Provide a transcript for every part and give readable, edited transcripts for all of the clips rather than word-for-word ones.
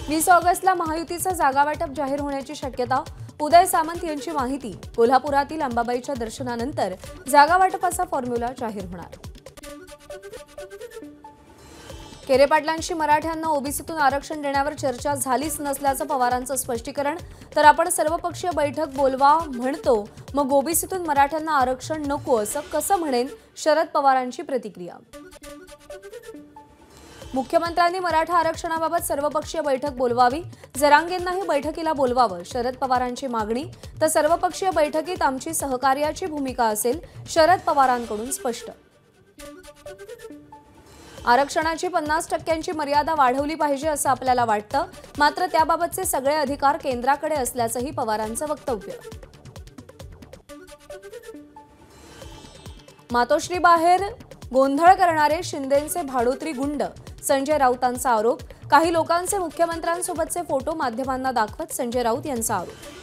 20 ऑगस्टला महायुतीचा जागा वाटप जाहीर होण्याची शक्यता। उदय सामंत यांची माहिती। कोल्हापुरातील अंबाबाईच्या दर्शनानंतर जागा वाटपाचा फॉर्म्युला जाहीर होणार। केरे पाटलांशी मराठ्यांना ओबीसीतून आरक्षण देण्यावर चर्चा झालीच नसल्याचं पवारांचं स्पष्टीकरण। तर आपण सर्वपक्षीय बैठक बोलवा म्हणतो, मग ओबीसीतून मराठ्यांना आरक्षण नको असं कसं म्हणेन, शरद पवारांची प्रतिक्रिया। मुख्यमंत्र्यांनी मराठा आरक्षणाबाबत सर्वपक्षीय बैठक बोलवावी, जरांगेंनाही बैठकीला बोलवावं, शरद पवारांची मागणी। तर सर्वपक्षीय बैठकीत आमची सहकार्याची भूमिका असेल, शरद पवारांकडून स्पष्ट। आरक्षणाची 50% मर्यादा वाढवली पाहिजे असं आपल्याला वाटतं, मात्र त्याबाबतचे सगळे अधिकार केंद्राकडे असल्याचंही पवारांचं वक्तव्य। मातोश्रीबाहेर गोंधळ करणारे शिंदेंचे भाडोत्री गुंड, संजय राऊतांचा आरोप। काही लोकांचे मुख्यमंत्र्यांसोबतचे फोटो माध्यमांना दाखवत संजय राऊत यांचा आरोप।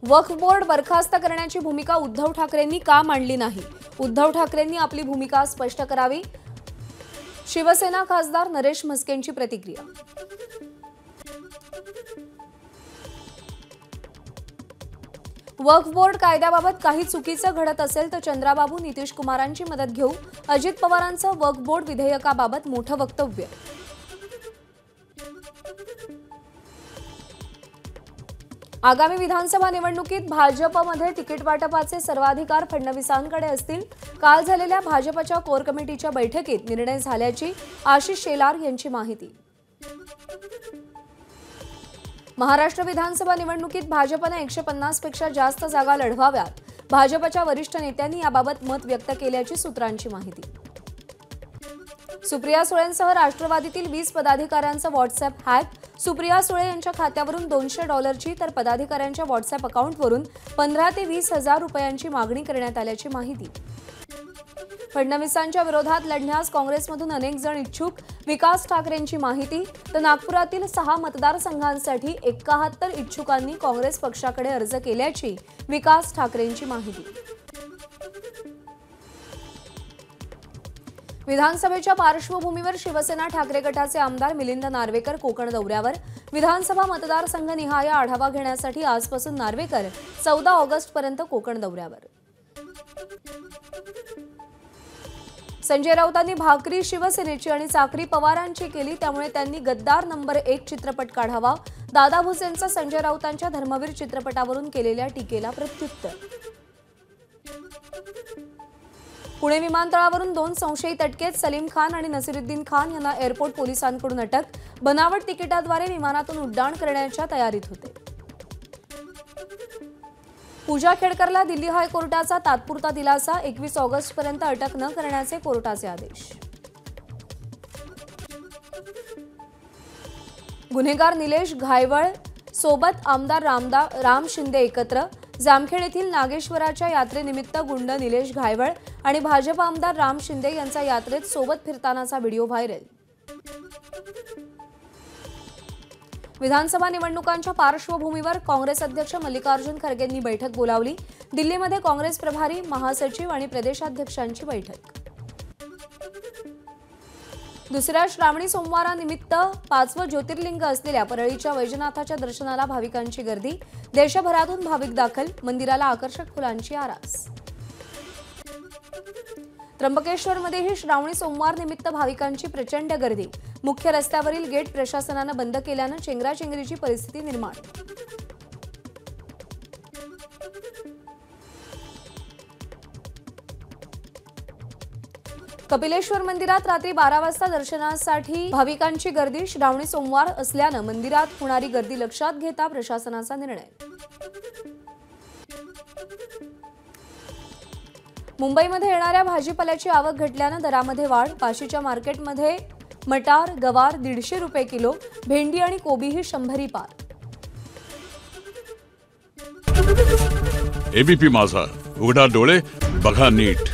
वक्फ बोर्ड बरखास्त करण्याची भूमिका उद्धव ठाकरेंनी का मांडली नाही? उद्धव ठाकरेंनी आपली भूमिका स्पष्ट करावी, शिवसेना खासदार नरेश म्हस्केंची प्रतिक्रिया। वक्फ बोर्ड कायद्याबाबत काही चुकीचं घडत असेल तर चंद्राबाबू नितीश कुमारांची मदत घेऊ, अजित पवारांचं वक्फ बोर्ड विधेयकाबाबत मोठं वक्तव्य। आगामी विधानसभा निवडणुकीत भाजपमध्ये तिकीट वाटपाचे सर्वाधिकार फडणवीसांकडे असतील। काल झालेल्या भाजपच्या कोर कमिटीच्या बैठकीत निर्णय झाल्याची आशिष शेलार यांची माहिती। महाराष्ट्र विधानसभा निवडणुकीत भाजपने 150 पेक्षा जास्त जागा लढवाव्यात, भाजपच्या वरिष्ठ नेत्यांनी याबाबत मत व्यक्त केल्याची सूत्रांची माहिती। सुप्रिया सुळेंसह राष्ट्रवादीतील 20 पदाधिकाऱ्यांचं व्हॉट्सअप हॅक। सुप्रिया सुळे यांच्या खात्यावरून $200 तर पदाधिकाऱ्यांच्या व्हॉट्सअप अकाउंटवरून 15 ते 20 हजार रुपयांची मागणी करण्यात आल्याची माहिती। फडणवीसांच्या विरोधात लढण्यास काँग्रेसमधून अनेक जण इच्छुक, विकास ठाकरेंची माहिती। तर नागपुरातील 6 मतदारसंघांसाठी 71 इच्छुकांनी काँग्रेस पक्षाकडे अर्ज केल्याची विकास ठाकरेंची माहिती। विधानसभेच्या पार्श्वभूमीवर शिवसेना ठाकरे गटाचे आमदार मिलिंद नार्वेकर कोकण दौऱ्यावर। विधानसभा मतदारसंघ निहाय आढावा घेण्यासाठी आजपासून नार्वेकर 14 ऑगस्टपर्यंत कोकण दौऱ्यावर। संजय राऊतांनी भाकरी शिवसेनेची आणि चाकरी पवारांची केली, त्यामुळे त्यांनी गद्दार नंबर 1 चित्रपट काढावा। दादा भुसेंचा संजय राऊतांच्या धर्मवीर चित्रपटावरून केलेल्या टीकेला प्रत्युत्तर। पुणे विमानतळावरून 2 संशयित अटकेत, सलीम खान आणि नसीरुद्दीन खान यांना एअरपोर्ट पोलिसांकडून अटक। बनावट तिकिटाद्वारे विमानातून उड्डाण करण्याच्या तयारीत होते। पूजा खेडकरला दिल्ली हायकोर्टाचा तात्पुरता दिलासा, 21 ऑगस्टपर्यंत अटक न करण्याचे कोर्टाचे आदेश। गुन्हेगार निलेश घायवळ सोबत आमदार राम शिंदे एकत्र। जामखेड येथील नागेश्वराच्या यात्रेनिमित्त गुंड निलेश घायवळ आणि भाजप आमदार राम शिंदे यांचा यात्रेत सोबत फिरतानाचा व्हिडिओ व्हायरल। विधानसभा निवडणुकांच्या पार्श्वभूमीवर काँग्रेस अध्यक्ष मल्लिकार्जुन खरगेंनी बैठक बोलावली। दिल्लीमध्ये काँग्रेस प्रभारी, महासचिव आणि प्रदेशाध्यक्षांची बैठक। दुसऱ्या श्रावणी सोमवारानिमित्त 5वं ज्योतिर्लिंग असलेल्या परळीच्या वैजनाथाच्या दर्शनाला भाविकांची गर्दी। देशभरातून भाविक दाखल, मंदिराला आकर्षक फुलांची आरास। त्र्यंबकेश्वरमध्येही श्रावणी सोमवार निमित्त भाविकांची प्रचंड गर्दी। मुख्य रस्त्यावरील गेट प्रशासनानं बंद केल्यानं चेंगराचेंगरीची परिस्थिती निर्माण। कपिलेश्वर मंदिरात रात्री 12 वाजता दर्शनासाठी भाविकांची गर्दी। श्रावणी सोमवार असल्यानं मंदिरात होणारी गर्दी लक्षात घेता प्रशासनाचा निर्णय। मुंबईमध्ये येणाऱ्या भाजीपाल्याची आवक घटल्यानं दरामध्ये वाढ। पाशीच्या मार्केटमध्ये मटार, गवार 150 रुपये किलो, भेंडी आणि कोबीही 100 पार। एबीपी माझा, उघडा डोळे बघा नीट।